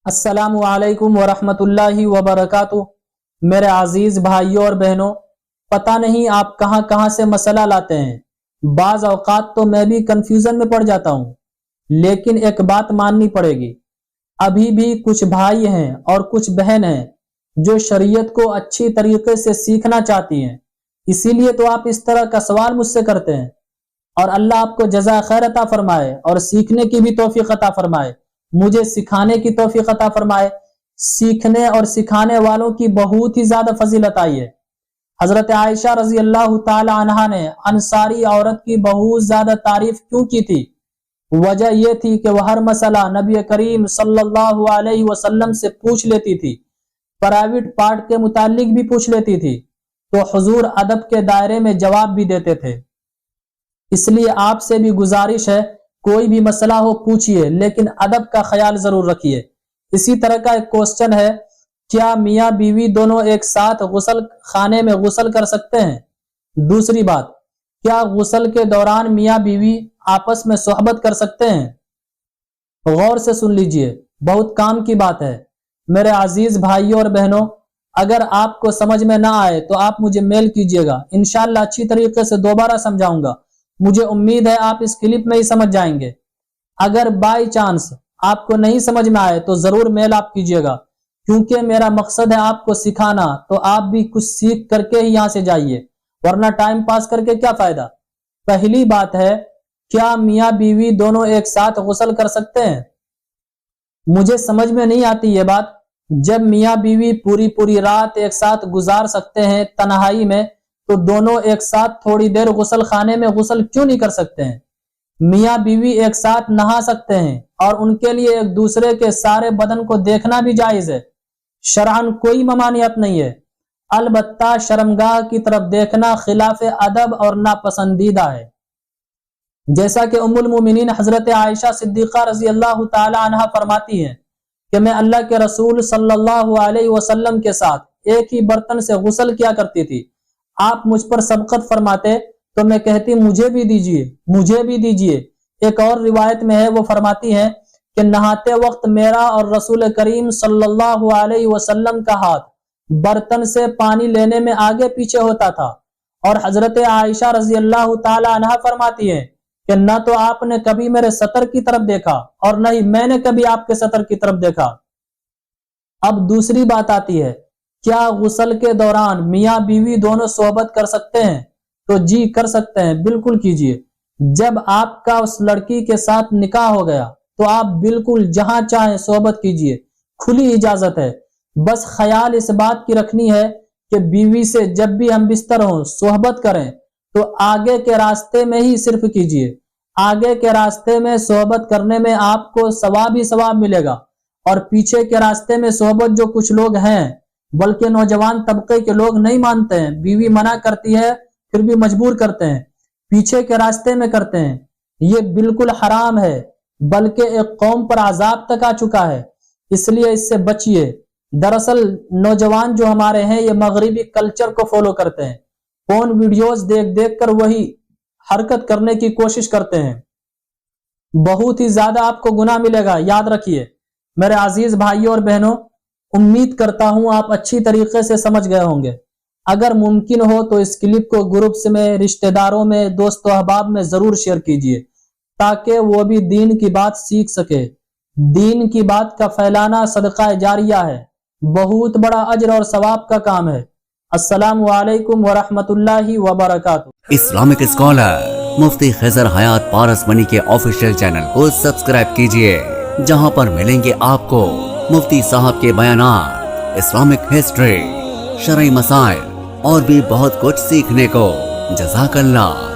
अस्सलामु अलैकुम वरहमतुल्लाहि वबरकातुह। मेरे अजीज भाइयों और बहनों, पता नहीं आप कहां कहां से मसला लाते हैं। बाज औकात तो मैं भी कंफ्यूजन में पड़ जाता हूं, लेकिन एक बात माननी पड़ेगी, अभी भी कुछ भाई हैं और कुछ बहन हैं जो शरीयत को अच्छी तरीके से सीखना चाहती हैं। इसीलिए तो आप इस तरह का सवाल मुझसे करते हैं। और अल्लाह आपको जज़ा खैर अता फरमाए और सीखने की भी तौफीक अता फरमाए, मुझे सिखाने की तौफीक अता फरमाए। सीखने और सिखाने वालों की बहुत ही ज्यादा फजीलत आई है। हजरत आयशा रजी अल्लाह ताला अन्हा ने अंसारी औरत की बहुत ज्यादा तारीफ क्यों की थी? वजह यह थी कि वह हर मसला नबी करीम सल्लल्लाहु अलैहि वसल्लम से पूछ लेती थी, प्राइवेट पार्ट के मुतालिक भी पूछ लेती थी, तो हुजूर अदब के दायरे में जवाब भी देते थे। इसलिए आपसे भी गुजारिश है, कोई भी मसला हो पूछिए, लेकिन अदब का ख्याल जरूर रखिए। इसी तरह का एक क्वेश्चन है, क्या मियाँ बीवी दोनों एक साथ गुसल खाने में गुसल कर सकते हैं? दूसरी बात, क्या गुसल के दौरान मियाँ बीवी आपस में सोहबत कर सकते हैं? गौर से सुन लीजिए, बहुत काम की बात है। मेरे अजीज भाइयों और बहनों, अगर आपको समझ में ना आए तो आप मुझे मेल कीजिएगा, इंशाअल्लाह अच्छी तरीके से दोबारा समझाऊंगा। मुझे उम्मीद है आप इस क्लिप में ही समझ जाएंगे। अगर बाई चांस आपको नहीं समझ में आए तो जरूर मेल आप कीजिएगा, क्योंकि मेरा मकसद है आपको सिखाना, तो आप भी कुछ सीख करके ही यहाँ से जाइए, वरना टाइम पास करके क्या फायदा। पहली बात है, क्या मियाँ बीवी दोनों एक साथ गुसल कर सकते हैं? मुझे समझ में नहीं आती ये बात। जब मियाँ बीवी पूरी पूरी रात एक साथ गुजार सकते हैं तन्हाई में, तो दोनों एक साथ थोड़ी देर गुसल खाने में गुसल क्यों नहीं कर सकते हैं? मियाँ बीवी एक साथ नहा सकते हैं और उनके लिए एक दूसरे के सारे बदन को देखना भी जायज है। शरअन कोई ममानियत नहीं है, अलबत्ता शर्मगाह की तरफ देखना खिलाफ अदब और नापसंदीदा है। जैसा कि उम्मुल मोमिनीन हजरत आयशा सिद्दीक़ा रजी अल्लाह ताला अन्हा फरमाती हैं कि मैं अल्लाह के रसूल सल्लल्लाहु अलैहि वसल्लम के साथ एक ही बर्तन से गुसल किया करती थी। आप मुझ पर सबकत फरमाते तो मैं कहती मुझे भी दीजिए, मुझे भी दीजिए। एक और रिवायत में है, वो फरमाती हैं कि नहाते वक्त मेरा और रसूल करीम सल्लल्लाहु अलैहि वसल्लम का हाथ बर्तन से पानी लेने में आगे पीछे होता था। और हजरत आयशा रजी अल्लाह ताला अन्हा फरमाती हैं कि न तो आपने कभी मेरे सतर की तरफ देखा और न ही मैंने कभी आपके सतर की तरफ देखा। अब दूसरी बात आती है, क्या गुसल के दौरान मियाँ बीवी दोनों सोहबत कर सकते हैं? तो जी कर सकते हैं, बिल्कुल कीजिए। जब आपका उस लड़की के साथ निकाह हो गया तो आप बिल्कुल जहां चाहें सोहबत कीजिए, खुली इजाजत है। बस ख्याल इस बात की रखनी है कि बीवी से जब भी हम बिस्तर हों सोहबत करें तो आगे के रास्ते में ही सिर्फ कीजिए। आगे के रास्ते में सोहबत करने में आपको सवाब ही सवाब मिलेगा, और पीछे के रास्ते में सोहबत जो कुछ लोग हैं, बल्कि नौजवान तबके के लोग नहीं मानते हैं, बीवी मना करती है फिर भी मजबूर करते हैं, पीछे के रास्ते में करते हैं, ये बिल्कुल हराम है, बल्कि एक कौम पर अजाब तक आ चुका है। इसलिए इससे बचिए। दरअसल नौजवान जो हमारे हैं ये मगरिबी कल्चर को फॉलो करते हैं, फोन वीडियोस देख देख कर वही हरकत करने की कोशिश करते हैं। बहुत ही ज्यादा आपको गुनाह मिलेगा, याद रखिए। मेरे अजीज भाइयों और बहनों, उम्मीद करता हूं आप अच्छी तरीके से समझ गए होंगे। अगर मुमकिन हो तो इस क्लिप को ग्रुप्स में, रिश्तेदारों में, दोस्तों अहबाब में जरूर शेयर कीजिए, ताकि वो भी दीन की बात सीख सके। दीन की बात का फैलाना सदका जारिया है, बहुत बड़ा अजर और सवाब का काम है। अस्सलामु अलैकुम वरहमतुल्लाहि वबरकातुह। इस्लामिक स्कॉलर मुफ्ती खिजर हयात पारसमनी के ऑफिशियल चैनल को सब्सक्राइब कीजिए, जहां पर मिलेंगे आपको मुफ्ती साहब के बयानात, इस्लामिक हिस्ट्री, शरई मसाइल और भी बहुत कुछ सीखने को। जज़ाकल्लाह।